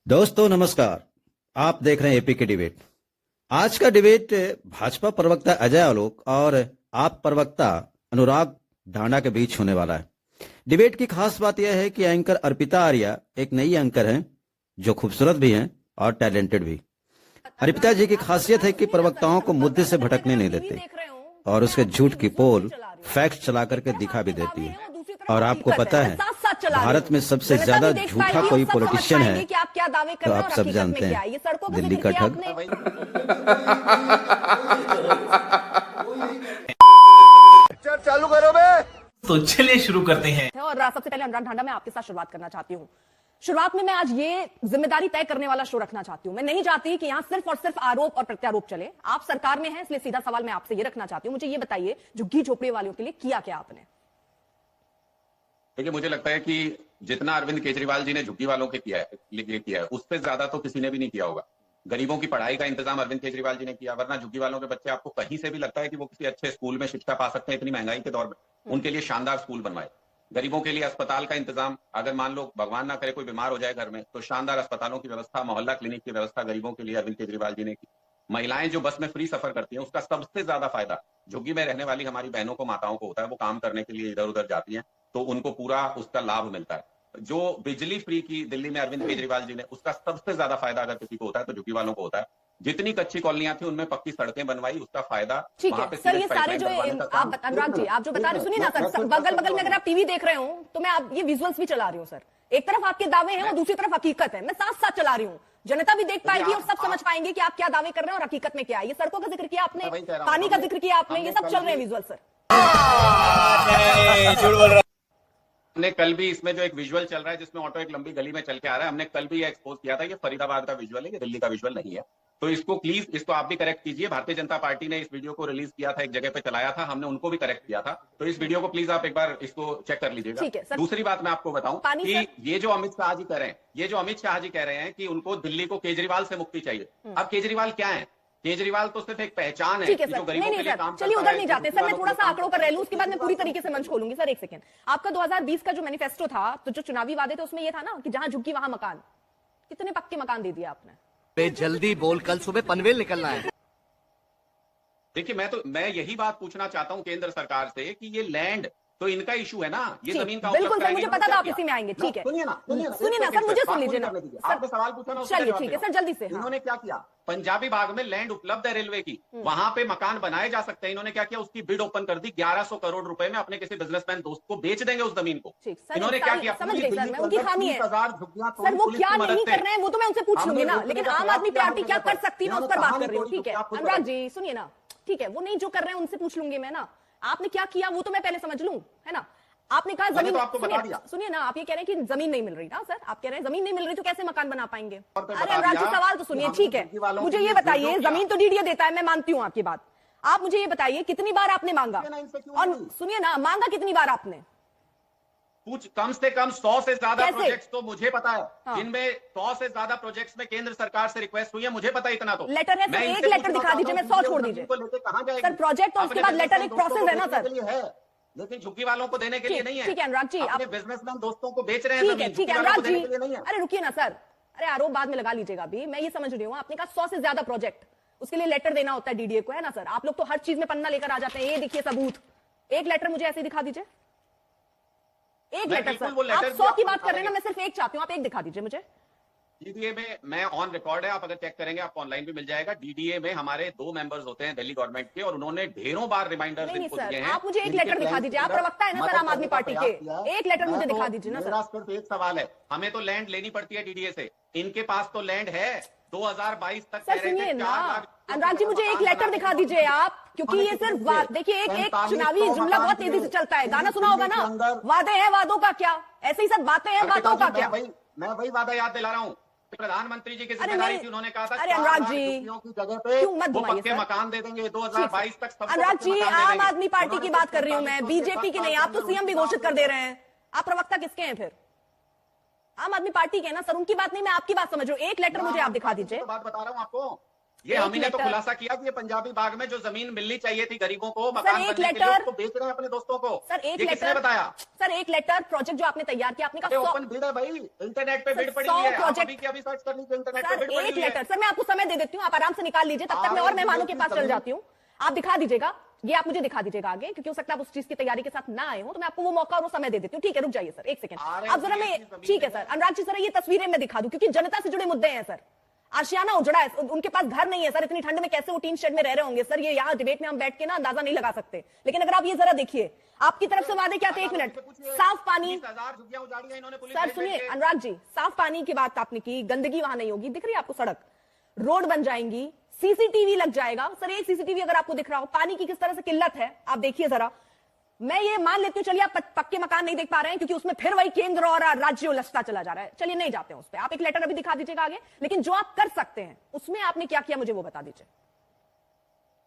दोस्तों नमस्कार। आप देख रहे हैं एपी के डिबेट। आज का डिबेट भाजपा प्रवक्ता अजय आलोक और आप प्रवक्ता अनुराग ढांडा के बीच होने वाला है। डिबेट की खास बात यह है कि एंकर अर्पिता आर्या एक नई एंकर हैं जो खूबसूरत भी हैं और टैलेंटेड भी। अर्पिता जी की खासियत है कि प्रवक्ताओं को मुद्दे से भटकने नहीं देते और उसके झूठ की पोल फैक्ट चला करके दिखा भी देती है। और आपको पता है भारत में सबसे ज्यादा झूठा कोई पॉलिटिशियन है तो आप सब जानते हैं, दिल्ली का ठग। चालू करो बे। तो चलिए शुरू करते हैं। और सबसे पहले अनुराग ढांडा मैं आपके साथ शुरुआत करना चाहती हूँ। शुरुआत में मैं आज ये जिम्मेदारी तय करने वाला शो रखना चाहती हूँ। मैं नहीं चाहती कि यहाँ सिर्फ और सिर्फ आरोप और प्रत्यारोप चले। आप सरकार में हैं, इसलिए सीधा सवाल मैं आपसे ये रखना चाहती हूँ। मुझे ये बताइए, झुग्गी झोपड़ी वालों के लिए किया क्या आपने? देखिए, मुझे लगता है कि जितना अरविंद केजरीवाल जी ने झुग्गी वालों के किया है उससे ज्यादा तो किसी ने भी नहीं किया होगा। गरीबों की पढ़ाई का इंतजाम अरविंद केजरीवाल जी ने किया, वरना झुग्गी वालों के बच्चे आपको कहीं से भी लगता है कि वो किसी अच्छे स्कूल में शिक्षा पा सकते हैं इतनी महंगाई के दौर में? उनके लिए शानदार स्कूल बनवाए। गरीबों के लिए अस्पताल का इंतजाम, अगर मान लो भगवान ना करे कोई बीमार हो जाए घर में तो शानदार अस्पतालों की व्यवस्था, मोहल्ला क्लिनिक की व्यवस्था गरीबों के लिए अरविंद केजरीवाल जी ने की। महिलाएं जो बस में फ्री सफर करती हैं उसका सबसे ज्यादा फायदा झुग्गी में रहने वाली हमारी बहनों को, माताओं को होता है। वो काम करने के लिए इधर उधर जाती हैं तो उनको पूरा उसका लाभ मिलता है। जो बिजली फ्री की दिल्ली में अरविंद केजरीवाल जी ने, उसका सबसे ज्यादा फायदा अगर किसी को होता है तो झुग्गी वालों को होता है। जितनी कच्ची कॉलोनियां थी उनमें पक्की सड़कें बनवाई, उसका फायदा। ठीक है सर, ये सारे जो आप अनुराग जी आप जो बता रहे, सुनिए ना सर, बगल बगल में अगर आप टीवी देख रहे हो तो मैं आप ये विजुअल्स भी चला रही हूँ सर। एक तरफ आपके दावे हैं और दूसरी तरफ हकीकत है। मैं साथ साथ चला रही हूँ, जनता भी देख पाएगी और सब समझ पाएंगे कि आप क्या दावे कर रहे हैं और हकीकत में क्या है। ये सड़कों का जिक्र किया आपने, पानी का जिक्र किया आपने, ये सब चल रहे हैं विजुअल सर। हमने कल भी इसमें जो एक विजुअल चल रहा है जिसमें ऑटो एक लंबी गली में चल के आ रहा है, हमने कल भी ये एक्सपोज किया था। ये फरीदाबाद का विजुअल है, ये दिल्ली का विजुअल नहीं है। तो इसको प्लीज, इसको आप भी करेक्ट कीजिए। भारतीय जनता पार्टी ने इस वीडियो को रिलीज किया था, एक जगह पे चलाया था, हमने उनको भी करेक्ट किया था। तो इस वीडियो को प्लीज आप एक बार इसको चेक कर लीजिएगा। दूसरी बात मैं आपको बताऊं कि ये जो अमित शाह जी कह रहे हैं, ये जो अमित शाह जी कह रहे हैं कि उनको दिल्ली को केजरीवाल से मुक्ति चाहिए। अब केजरीवाल क्या है? केजरीवाल तो सिर्फ एक पहचान है। ठीक है सर, नहीं सर, चलिए उधर नहीं जाते सर। मैं थोड़ा सा आंकड़ों पर रह लूं, उसके बाद मैं पूरी तरीके से मंच खोलूंगी। सर एक सेकंड, आपका 2020 का जो मैनिफेस्टो था, तो जो चुनावी वादे थे उसमें ये था ना कि जहां झुग्गी वहां मकान। कितने पक्के मकान दे दिया आपने? जल्दी बोल, कल सुबह पनवेल निकलना है। देखिए, मैं यही बात पूछना चाहता हूं केंद्र सरकार से कि ये लैंड तो इनका इशू है ना, ये जमीन का। बिल्कुल सर, मुझे पता था आप इसी में आएंगे। ठीक है, सुनिए ना सर, मुझे सुन लीजिए ना। आपने सवाल पूछा ना, चलिए ठीक है सर, जल्दी से। इन्होंने क्या किया? पंजाबी बाग में लैंड उपलब्ध है रेलवे की, वहां पे मकान बनाए जा सकते हैं। इन्होंने क्या किया? उसकी बिड ओपन कर दी। 1100 करोड़ रुपए में अपने किसी बिजनेसमैन दोस्त को बेच देंगे उस जमीन को। इन्होंने क्या किया? समझ गई सर, मैं उनकी खामी है सर, वो क्या नहीं कर रहे हैं वो तो मैं उनसे पूछ लूंगी ना। लेकिन आम आदमी पार्टी क्या कर सकती है, मैं उस पर बात कर रही हूँ। ठीक है अनुराग जी, सुनिए ना, ठीक है, वो नहीं जो कर रहे हैं उनसे पूछ लूंगी मैं ना। आपने क्या किया वो तो मैं पहले समझ लूं, है ना। आपने कहा जमीन, तो आपको बता दिया। सुनिए ना, आप ये कह रहे हैं कि जमीन नहीं मिल रही ना सर, आप कह रहे हैं जमीन नहीं मिल रही तो कैसे मकान बना पाएंगे? अरे अनुराग जी, सवाल तो सुनिए। ठीक है, मुझे ये बताइए, जमीन तो डीडीए देता है, मैं मानती हूँ आपकी बात। आप मुझे ये बताइए कितनी बार आपने मांगा, और सुनिए ना, मांगा कितनी बार आपने? कम से कम 100 से ज्यादा प्रोजेक्ट्स तो मुझे पता है। हाँ। जिनमें 100 से ज्यादा प्रोजेक्ट्स में केंद्र सरकार से रिक्वेस्ट हुई है, मुझे पता है इतना। तो लेटर है सर, एक लेटर दिखा दीजिए, मैं 100 छोड़ दीजिए सर। प्रोजेक्ट तो उसके बाद लेटर एक प्रोसेस है ना सर, लेकिन झुग्गी वालों को देने के लिए नहीं है। ठीक है अनुराग जी, अपने बिजनेसमैन दोस्तों को बेच रहे हैं। ठीक है अनुराग जी, अरे रुकिए ना सर, अरे आरोप बाद में लगा लीजिएगा अभी। मैं ये समझ रही हूँ, आपने कहा 100 से ज्यादा प्रोजेक्ट, उसके लिए लेटर देना होता है डीडीए को, है ना सर। आप लोग तो हर चीज में पन्ना लेकर आ जाते हैं, ये देखिए सबूत। एक लेटर मुझे ऐसे दिखा दीजिए, एक लेटर सर। आप 100 की बात कर रहे हैं ना, मैं सिर्फ एक चाहती हूँ, आप एक दिखा दीजिए मुझे। डीडीए में मैं ऑन रिकॉर्ड है, आप अगर चेक करेंगे आपको ऑनलाइन भी मिल जाएगा। डीडीए में हमारे 2 मेंबर्स होते हैं दिल्ली गवर्नमेंट के, और उन्होंने ढेरों बार रिमाइंडर दिए हैं। आप मुझे एक लेटर दिखा दीजिए, आप प्रवक्ता है ना सर आम आदमी पार्टी के, एक लेटर मुझे दिखा दीजिए ना सर। सिर्फ एक सवाल है, हमें तो लैंड लेनी पड़ती है डीडीए से, इनके पास तो लैंड है। 2022 तक सर सुनिए ना अनुराग जी, मुझे एक लेटर दिखा दीजिए आप, क्योंकि ये सिर्फ देखिए एक चुनावी जुमला बहुत तेजी से चलता है। गाना सुना होगा ना, वादे हैं वादों का क्या, ऐसे ही सब बातें हैं बातों का क्या। मैं वही वादा याद दिला रहा हूँ। प्रधानमंत्री जी की जिम्मेदारी थी, उन्होंने कहा था अरे अनुराग जी की जगह पे क्यों मत वो घुमाइए पक्के मकान दे देंगे 2022 तक। अनुराग जी, आम आदमी पार्टी की बात कर रही हूँ मैं, बीजेपी की नहीं। आप तो सीएम भी घोषित कर दे रहे हैं, आप प्रवक्ता किसके हैं फिर? आम आदमी पार्टी के ना सर, उनकी बात नहीं, मैं आपकी बात समझ रहा हूँ। एक लेटर मुझे आप दिखा दीजिए। बात बता रहा हूँ आपको, ये एक हम ही ने तो लेटर- खुलासा किया कि ये पंजाबी बाग में जो जमीन मिलनी चाहिए थी गरीबों को सर, मकान एक बनने के लिए, लेटर- उसको बेच रहे हैं अपने दोस्तों को। सर एक ये किसने लेटर बताया? सर एक लेटर प्रोजेक्ट जो आपने तैयार किया, आपने अरे कहा 100 ओपन बिड है भाई, इंटरनेट पे सर, बिड पड़ी 100 हुई है। आप प्रोजेक्ट- अभी की अभी सर्च कर लीजिए, इंटरनेट पे सर बिड पड़ी एक हुई है। लेटर, सर मैं आपको समय दे देती हूँ, आप आराम से निकाल लीजिए, तब तक मैं और आगे मेहमानों के देखिए, पास चल जमीन- जाती हूँ। आप दिखा दीजिएगा, ये आप मुझे दिखा दीजिएगा आगे, क्योंकि हो सकता है आप उस चीज की तैयारी के साथ ना आए हो, तो मैं आपको वो मौका और वो समय दे देती हूँ। ठीक है, रुक जाइए सर, एक सेकंड। अरे अब जरा ये मैं, चीज जमीन ठीक है में सर, है। अनुराग जी सर ये तस्वीरें मैं दिखा दूं, क्योंकि जनता से जुड़े मुद्दे हैं सर। आशियाना उजड़ा है, उनके पास घर नहीं है सर, इतनी ठंड में कैसे वो टीन शेड में रह रहे होंगे सर, ये यहाँ डिबेट में हम बैठ के ना अंदाजा नहीं लगा सकते। लेकिन अगर आप ये जरा देखिए, आपकी तरफ से वादे क्या थे, एक मिनट, साफ पानी, 30,000 झुग्गियां उजाड़ी हैं इन्होंने पुलिस सर भेज सुनिए भेज के। अनुराग जी, साफ पानी की बात आपने की, गंदगी वहां नहीं होगी, दिख रही है आपको सड़क, रोड बन जाएंगी, सीसीटीवी लग जाएगा। सर एक सीसीटीवी अगर आपको दिख रहा हो, पानी की किस तरह से किल्लत है आप देखिए जरा। मैं ये मान लेती हूँ, चलिए आप पक्के मकान नहीं देख पा रहे हैं, क्योंकि उसमें फिर वही केंद्र और राज्य उलझता चला जा रहा है। चलिए नहीं जाते हैं उस पर, आप एक लेटर अभी दिखा दीजिएगा आगे, लेकिन जो आप कर सकते हैं उसमें आपने क्या किया मुझे वो बता दीजिए।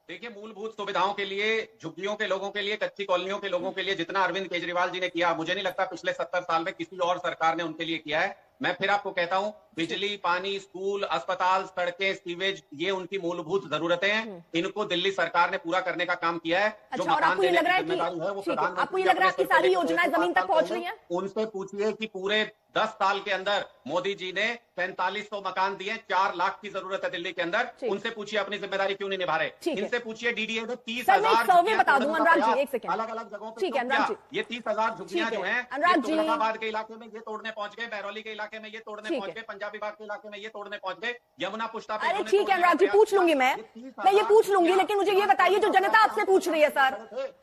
देखिए, मूलभूत सुविधाओं के लिए, झुग्गियों के लोगों के लिए, कच्ची कॉलोनियों के लोगों के लिए जितना अरविंद केजरीवाल जी ने किया, मुझे नहीं लगता पिछले 70 साल में किसी और सरकार ने उनके लिए किया है। मैं फिर आपको कहता हूं, बिजली, पानी, स्कूल, अस्पताल, सड़कें, सीवेज, ये उनकी मूलभूत जरूरतें हैं। इनको दिल्ली सरकार ने पूरा करने का काम किया है। जो अच्छा, और मकान आपको ये देने लग रहा की है कि- जिम्मेदारी है वो ठीक है, प्रधानमंत्री आपको ये लग रहा है अपने कि सारी स्तर पे योजनाएं लेकर जमीन तक 5 पहुंच साल रही हैं? पहले उनसे पूछिए कि पूरे 10 साल के अंदर मोदी जी ने 4500 मकान दिए, 4 लाख की जरूरत है दिल्ली के अंदर। ठीक। उनसे पूछिए अपनी जिम्मेदारी क्यों नहीं निभा रहे। ठीक है। इनसे पूछिए डीडीए ने 30 सर, मैं एक हजार सर्वे बता दूं अनुराग जी, एक सेकंड। अलग अलग जगहों पे ठीक है, तो अनुराग क्या? जी। ये 30,000 झुग्गियां ठीक जो है, हैं, अनुराग ये जी। तुगलकाबाद के इलाके में ये तोड़ने पहुंच गए, बैरौली के इलाके में ये तोड़ने ठीक पहुंच है। गए, पंजाबी बाग के इलाके में ये तोड़ने पहुंच गए, यमुना पुष्टा पे अरे इन्होंने ठीक है तोड़ने अनुराग का जी, प्रयास पूछ किया। लूंगी मैं ये 30,000 मैं ये पूछ लूंगी, झुग्गियां लेकिन मुझे ये बताइए जो जनता आपसे पूछ रही है सर,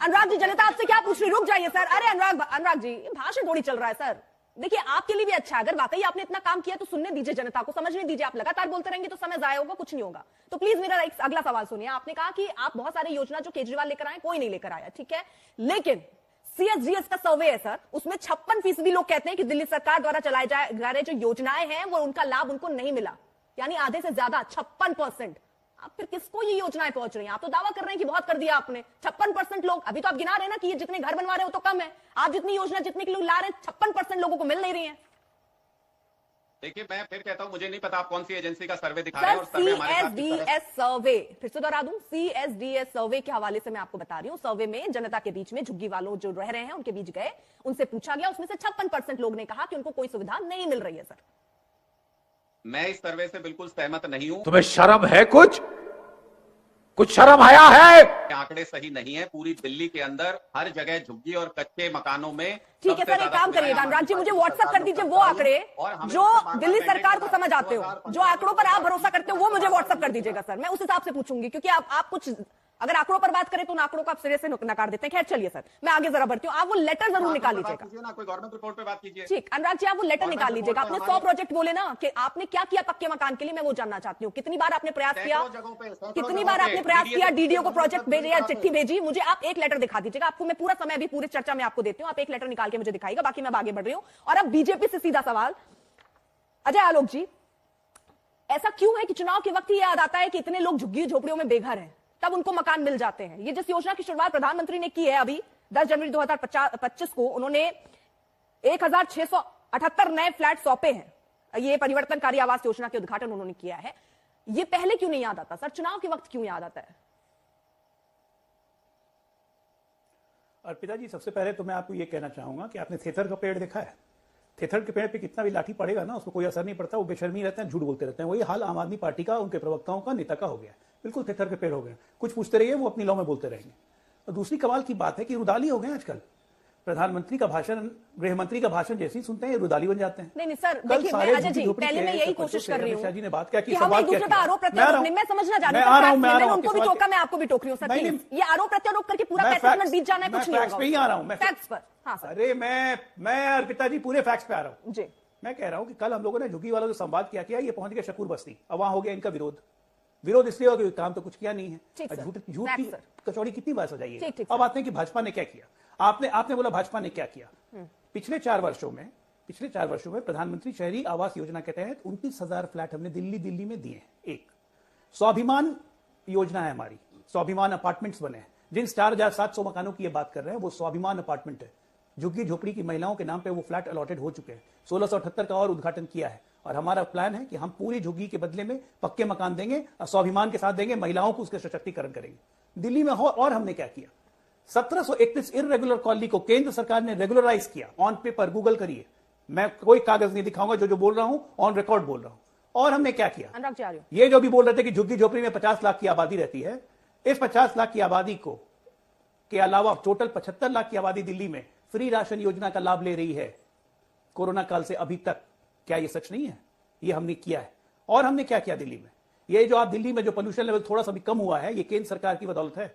अनुराग जी जनता आपसे क्या पूछ रही है, रुक जाइए सर। अरे अनुराग जी भाषण थोड़ी चल रहा है सर। देखिए आपके लिए भी अच्छा है, अगर वाकई आपने इतना काम किया तो सुनने दीजिए, जनता को समझने दीजिए। आप लगातार बोलते रहेंगे तो समय जाया होगा, कुछ नहीं होगा। तो प्लीज मेरा एक अगला सवाल सुनिए। आपने कहा कि आप बहुत सारी योजना जो केजरीवाल लेकर आए, कोई नहीं लेकर आया, ठीक है, लेकिन सीएसजीएस का सर्वे है सर, उसमें 56% लोग कहते हैं कि दिल्ली सरकार द्वारा चलाए जा रहे जो योजनाएं हैं वो उनका लाभ उनको नहीं मिला, यानी आधे से ज्यादा 56%। आप फिर किसको ये योजनाएं पहुंच रही हैं? आप तो दावा कर रहे हैं कि बहुत कर दिया आपने। 56% लोग, अभी तो आप गिना रहे हैं ना कि ये जितने घर बनवा रहे हो तो कम है, आप जितनी योजना जितने के लोग ला रहे हैं 56% लोगों को मिल नहीं रही है। देखिए, मैं फिर कहता हूं, मुझे नहीं पता आप कौन सी एजेंसी का सर्वे दिखा रहे हैं सर और सर्वे हमारे साथ किस तरह से- सीएसडीएस सर्वे, फिर से दोहरा दूं, सीएसडीएस सर्वे के हवाले से मैं आपको बता रही हूं। सर्वे में जनता के बीच में, झुग्गी वालों जो रह रहे हैं उनके बीच गए, उनसे पूछा गया, उसमें से 56% लोग ने कहा कि उनको कोई सुविधा नहीं मिल रही है सर। मैं इस सर्वे से बिल्कुल सहमत नहीं हूं। तुम्हें शर्म है? कुछ शर्म आया है? आंकड़े सही नहीं है। पूरी दिल्ली के अंदर हर जगह झुग्गी और कच्चे मकानों में ठीक है सबसे सर, एक ज्यादा काम सुविधाएं करिएगा अनुराग जी, मुझे हमारी व्हाट्सएप कर दीजिए वो आंकड़े और हमें जो उससे बार-बार दिल्ली mandate सरकार को करना समझ आते हो, 2015 जो आंकड़ों पर आप भरोसा करते हो वो मुझे व्हाट्सएप कर दीजिएगा सर, मैं उस हिसाब से पूछूंगी, क्योंकि आप कुछ अगर आंकड़ों पर बात करें तो उन आंकड़ों को आप सिरे से नकार देते हैं। खैर चलिए सर, मैं आगे जरा बढ़ती हूँ, आप वो लेटर जरूर निकाल लीजिएगा। ना, कोई गवर्नमेंट रिपोर्ट पे बात कीजिए। ठीक, अनुराग जी आप वो लेटर निकाल लीजिएगा। आपने 100 प्रोजेक्ट बोले ना, कि आपने क्या किया पक्के मकान के लिए, मैं वो जानना चाहती हूँ। कितनी बार आपने प्रयास किया, कितनी बार आपने प्रयास किया, डीडीओ को प्रोजेक्ट भेजे या चिट्ठी भेजी, मुझे आप एक लेटर दिखा दीजिएगा। आपको मैं पूरा समय अभी पूरी चर्चा में आपको देती हूँ, आप एक लेटर निकाल के मुझे दिखाइएगा, बाकी मैं आगे बढ़ रही हूँ। और अब बीजेपी से सीधा सवाल, अजय आलोक जी, ऐसा क्यों है कि चुनाव के वक्त ही याद आता है कि इतने लोग झुग्गी झोपड़ियों में बेघर हैं, तब उनको मकान मिल जाते हैं? ये जिस योजना की शुरुआत प्रधानमंत्री ने की है अभी 10 जनवरी 2025 को, उन्होंने 1678 नए फ्लैट सौंपे हैं। ये परिवर्तनकारी आवास योजना के उद्घाटन उन्होंने किया है। ये पहले क्यों नहीं याद आता सर, चुनाव के वक्त क्यों याद आता है? अर्पिता जी, सबसे पहले तो मैं आपको ये कहना चाहूंगा कि आपने थेथर का पेड़ देखा है? थेथर के पेड़ पे कितना भी लाठी पड़ेगा ना, उसको कोई असर नहीं पड़ता, वो बेशर्मी रहते हैं, झूठ बोलते रहते हैं। वही हाल आम आदमी पार्टी का, उनके प्रवक्ताओं का, नेता का हो गया। बिल्कुल थेथर के पेड़ हो गए, कुछ पूछते रहिए वो अपनी लौ में बोलते रहेंगे। और दूसरी कमाल की बात है कि रुदाली हो गए आजकल। प्रधानमंत्री का भाषण, गृह मंत्री का भाषण जैसे ही सुनते हैं ये रुदाली बन जाते हैं। नहीं सर, कल देखिए सारे मैं अजय जी झुग्गी-झोपड़ी पहले के मैं यही सरपंचों कोशिश से कर रही अमित शाह जी ने बात हूँ क्या कि की, हम सवाल एक दूसरे क्या का किया? आरोप मैं आ प्रत्यारोप रहा नहीं, मैं समझना चाह रही मैं आ रहा हूं, मैं आ रहा मैंने हूं, उनको भी किस बात टोका, मैं आपको भी टोक रही हूँ सर, नहीं, प्लीज। नहीं। ये आरोप प्रत्यारोप करके पूरा मैं 35 मिनट facts- बीत जाना है, मैं कुछ नहीं facts होगा। पे ही आ रहा हूं, मैं फैक्ट्स पर, हाँ सर अरे मैं अर्पिता जी पूरे फैक्ट्स पे आ रहा हूं। जी। मैं कह रहा हूं कि कल हम लोगों ने झुग्गी वालों से संवाद किया ये पहुंच गए शकूर बस्ती, अब वहां हो गया इनका विरोध इसलिए हो कि काम तो कुछ किया नहीं है। ठीक सर, झूठ की facts सर। कचौड़ी कितनी बार सजाइए। ठीक, ठीक अब सर। आते हैं कि भाजपा ने क्या किया। आपने बोला भाजपा ने क्या किया। पिछले 4 वर्षों में प्रधानमंत्री शहरी आवास योजना के तहत 29,000 फ्लैट हमने दिल्ली में दिए हैं। एक स्वाभिमान योजना है हमारी, स्वाभिमान अपार्टमेंट्स बने हैं। जिन 4,700 मकानों की ये बात कर रहे हैं वो स्वाभिमान अपार्टमेंट है। झुग्गी झोपड़ी की महिलाओं के नाम पे वो फ्लैट अलॉटेड हो चुके हैं। 1678 का और उद्घाटन किया है और हमारा प्लान है कि हम पूरी झुग्गी के बदले में पक्के मकान देंगे और स्वाभिमान के साथ देंगे, महिलाओं को उसके सशक्तिकरण करेंगे। दिल्ली में हो और हमने क्या किया, 1731 इर्रेगुलर कॉलोनी को केंद्र सरकार ने रेगुलराइज किया। ऑन पेपर गूगल करिए, मैं कोई कागज नहीं दिखाऊंगा, जो बोल रहा हूं ऑन रिकॉर्ड बोल रहा हूं। और हमने क्या किया, अनुराग जी आ रही हूं। ये जो भी बोल रहे थे कि झुग्गी झोपड़ी में 50 लाख की आबादी रहती है, इस 50 लाख की आबादी को के अलावा टोटल 75 लाख की आबादी दिल्ली में फ्री राशन योजना का लाभ ले रही है कोरोना काल से अभी तक। क्या ये सच नहीं है? ये हमने किया है। और हमने क्या किया दिल्ली में, ये जो आप दिल्ली में जो पोल्यूशन लेवल थोड़ा सा भी कम हुआ है, ये केंद्र सरकार की बदौलत है।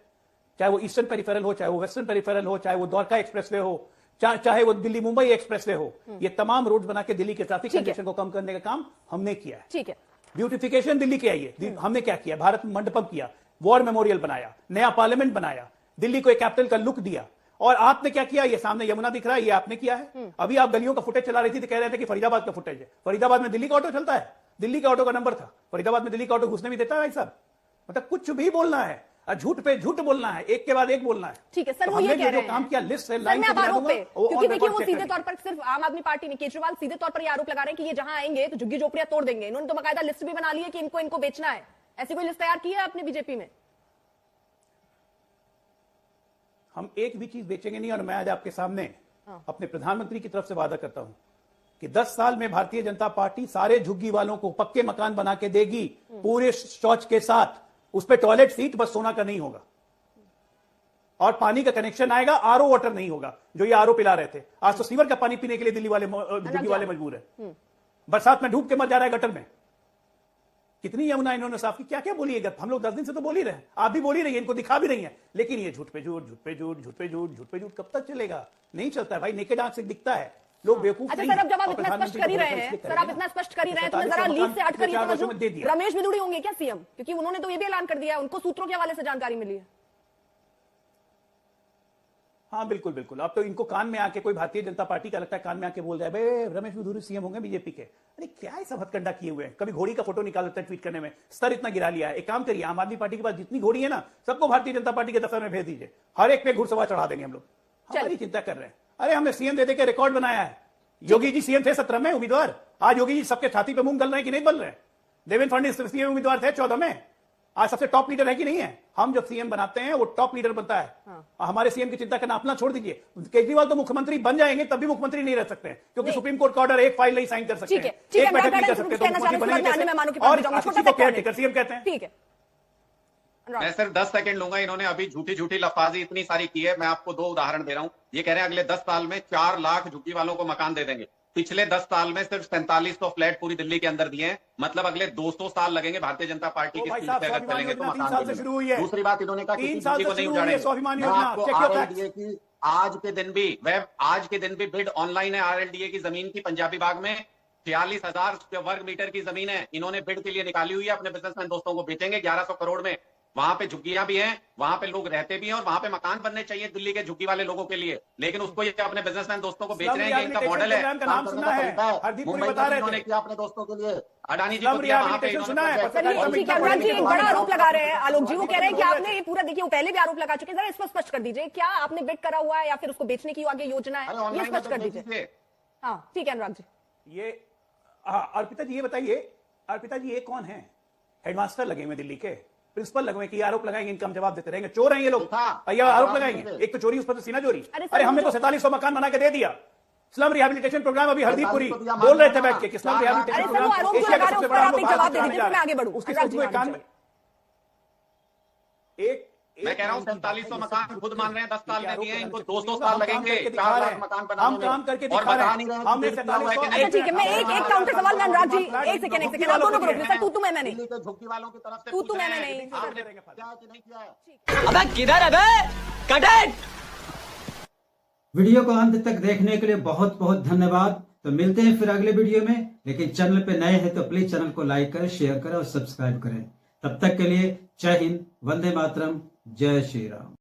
चाहे वो ईस्टर्न पेरिफेरल हो, चाहे वो वेस्टर्न पेरिफेरल हो, चाहे वो द्वारका एक्सप्रेसवे हो, चाहे वो दिल्ली मुंबई एक्सप्रेसवे हो, ये तमाम रोड बना के दिल्ली के ट्रैफिक कंजेशन को कम करने का काम हमने किया है। ठीक है, ब्यूटिफिकेशन दिल्ली के आइए, हमने क्या किया, भारत मंडपम किया, वॉर मेमोरियल बनाया, नया पार्लियामेंट बनाया, दिल्ली को एक कैपिटल का लुक दिया। और आपने क्या किया, ये सामने यमुना दिख रहा है, ये आपने किया है। अभी आप गलियों का फुटेज चला रही थी तो कह रहे थे कि फरीदाबाद का फुटेज है। फरीदाबाद में दिल्ली का ऑटो चलता है, दिल्ली का ऑटो का नंबर था, फरीदाबाद में दिल्ली का ऑटो घुसने भी देता है भाई साहब। मतलब कुछ भी बोलना है, झूठ पे झूठ बोलना है, एक के बाद एक बोलना है। ठीक है सर, तो वो ये हमने कह रहे जो काम हैं किया लिस्ट से सर, लाइन मैं से अब आरोप पे, वो क्योंकि on देखिए record वो check सीधे करेंगे। तौर पर सिर्फ आम आदमी पार्टी नहीं, केजरीवाल सीधे तौर पर ये आरोप लगा रहे हैं कि ये जहां आएंगे तो झुग्गी झोपड़ियां तोड़ देंगे। इन्होंने तो बाकायदा लिस्ट भी बना ली है कि इनको बेचना है। ऐसी कोई लिस्ट तैयार की है आपने बीजेपी में? हम एक भी चीज बेचेंगे नहीं। और मैं आज आपके सामने अपने प्रधानमंत्री की तरफ से वादा करता हूं कि 10 साल में भारतीय जनता पार्टी सारे झुग्गी वालों को पक्के मकान बना के देगी, पूरे शौच के साथ। उस पे टॉयलेट सीट, बस सोना का नहीं होगा, और पानी का कनेक्शन आएगा, आरओ वाटर नहीं होगा जो ये आरओ पिला रहे थे। आज तो सीवर का पानी पीने के लिए दिल्ली वाले झुग्गी वाले मजबूर है। बरसात में डूब के मर जा रहा है गटर में। कितनी यमुना इन्होंने साफ की, क्या क्या बोली है। हम लोग 10 दिन से तो बोल ही रहे हैं, आप भी बोल ही रही है, इनको दिखा भी रही है, लेकिन ये झूठ पे झूठ, झूठ पे झूठ, झूठ पे झूठ, झूठ पे झूठ कब तक चलेगा? नहीं चलता है भाई, नेकेड आंख से दिखता है, लोग बेवकूफ अच्छा नहीं सर, अब हैं। जब आप और इतना स्पष्ट प्रधानमंत्री कर ही को रहे बोला हैं, इसलिए सर आप करेंगे। इतना स्पष्ट कर ही रहे हैं, तो मैं 47 जरा लीड से मकान हटकर ये 4 वर्षों समझूं, में दे दिया। रमेश बिदुड़ी होंगे क्या सीएम? क्योंकि उन्होंने तो ये भी ऐलान कर दिया है, उनको सूत्रों के हवाले से जानकारी मिली है। हाँ बिल्कुल बिल्कुल। अब तो इनको कान में आके कोई भारतीय जनता पार्टी का लगता है, कान में आके बोल रहा है भाई रमेश बिधूरी सीएम होंगे बीजेपी के। अरे क्या ऐसा हथकंडा किए हुए हैं, कभी घोड़ी का फोटो निकाल लेते हैं ट्वीट करने में, स्तर इतना गिरा लिया है। एक काम करिए, आम आदमी पार्टी के पास जितनी घोड़ी है ना, सबको भारतीय जनता पार्टी के दफ्तर में भेज दीजिए, हर एक पे घुड़सवार चढ़ा देंगे हम लोग। हमारी चिंता कर रहे हैं। अरे हमने सीएम दे के रिकॉर्ड बनाया है। योगी जी सीएम थे 17 में उम्मीदवार, आज योगी जी सबके छाती पे मूंग गल रहे हैं कि नहीं बल रहे हैं? देवेंद्र फडणवीस सीएम उम्मीदवार थे 14 में, आज सबसे टॉप लीडर है कि नहीं है? हम जब सीएम बनाते हैं वो टॉप लीडर बनता है। हमारे सीएम की चिंता करना अपना छोड़ दीजिए। केजरीवाल तो मुख्यमंत्री बन जाएंगे, तब भी मुख्यमंत्री नहीं रह सकते हैं, क्योंकि सुप्रीम कोर्ट का ऑर्डर एक फाइल नहीं साइन कर सकते ठीक है, हैं, ठीक है, एक बैठक नहीं कर मैं सकते, तो कहना चाह रहा हूं, मुख्यमंत्री अन्य मेहमानों के बनेंगे पास और भी जाऊंगा, छोटा किसी को सा केयरटेकर सीएम कहते हैं। ठीक है अनुराग। मैं सिर्फ 10 सेकंड लूंगा। इन्होंने अभी झूठी झूठी लफाजी इतनी सारी की है, मैं आपको 2 उदाहरण दे रहा हूं। ये कह रहे हैं अगले 10 साल में 4 लाख झुग्गी वालों को मकान दे देंगे। पिछले 10 साल में सिर्फ 4700 फ्लैट पूरी दिल्ली के अंदर दिए हैं, मतलब अगले 200 साल लगेंगे भारतीय जनता पार्टी की भाई स्पीड साहब, से अगर स्वाभिमान चलेंगे तो योजना 3 मकान साल से देंगे। शुरू हुई है। दूसरी बात इन्होंने कहा 3 किसी साल झुग्गी से को नहीं शुरू हुई है उजाड़ेंगे। स्वाभिमान मैं योजना। आपको चेक योर RLDA की आज के दिन भी बिड ऑनलाइन है। RLDA की जमीन की पंजाबी बाग में 46,000 वर्ग मीटर की जमीन है, इन्होंने बिड के लिए निकाली हुई है, अपने बिजनेसमैन दोस्तों को बेचेंगे 1100 करोड़ में। वहां पे झुग्गियां भी हैं, वहां पे लोग रहते भी हैं, और वहां पे मकान बनने चाहिए दिल्ली के झुग्गी वाले लोगों के लिए, लेकिन उसको ये अपने बिजनेसमैन दोस्तों को बेच रहे हैं। ये इनका मॉडल है। का नाम सुना है, हरदीप पुरी बता रहे इन्होंने थे। किया अपने दोस्तों के लिए, अडानी जी स्लम को दिया वहां पे, रिहैबिलिटेशन सुना है, इन्होंने सरकारी प्रोजेक्ट- ठीक है अनुराग जी, एक बड़ा आरोप लगा रहे हैं आलोक जी। वो कह रहे हैं कि आपने ये पूरा, देखिए वो पहले भी आरोप लगा चुके हैं, जरा इसको स्पष्ट कर दीजिए, क्या आपने बिड करा हुआ है या फिर उसको बेचने की आगे योजना अरे है, ये ऑनलाइन स्पष्ट कर बेच दीजिए। दीजिए। हाँ ठीक है अनुराग जी। ये हाँ, अर्पिता जी ये बताइए, अर्पिता जी ये कौन है? हेडमास्टर लगे हुए दिल्ली के, प्रिंसिपल लगे हुए कि आरोप लगाएंगे, इनका हम जवाब देते रहेंगे। चोर हैं ये लोग, ये आरोप लगाएंगे। एक तो चोरी, उस पर तो सीना चोरी। अरे हमने तो 4700 मकान बना के दे दिया। स्लम रिहैबिलिटेशन प्रोग्राम अभी हरदीप पुरी बोल रहे थे बैठ के कि स्लम रिहैबिलिटेशन अरे सर वो आरोप जो लगा रहे हैं उस पर आप एक जवाब दे दीजिए, फिर मैं आगे बढ़ूं। उसके अनुराग जी, साथ आगे काम चलिए। मैं कह रहा हूं 4700 मकान खुद मान रहे हैं 10 साल में दिए हैं, इनको 200 साल लगेंगे 4 लाख मकान बनाने हम काम करके और दिखा रहे बता नहीं रहे हैं। हैं हमने कि कितना हुआ है कि अच्छा नहीं। ठीक है, मैं एक काउंटर सवाल में अनुराग जी, एक सेकंड आप दोनों को रोक लीजिए सर, तू मैं नहीं, दिल्ली के झुग्गी वालों की तरफ से तू पूछ मैं रहे हैं नहीं। कि आपने किया है कि नहीं किया है। अबे किधर है बे? Cut it! वीडियो को अंत तक देखने के लिए बहुत बहुत धन्यवाद। तो मिलते हैं फिर अगले वीडियो में, लेकिन चैनल पे नए हैं तो प्लीज चैनल को लाइक करें, शेयर करें और सब्सक्राइब करें। तब तक के लिए जय हिंद, वंदे मातरम, जय श्री राम।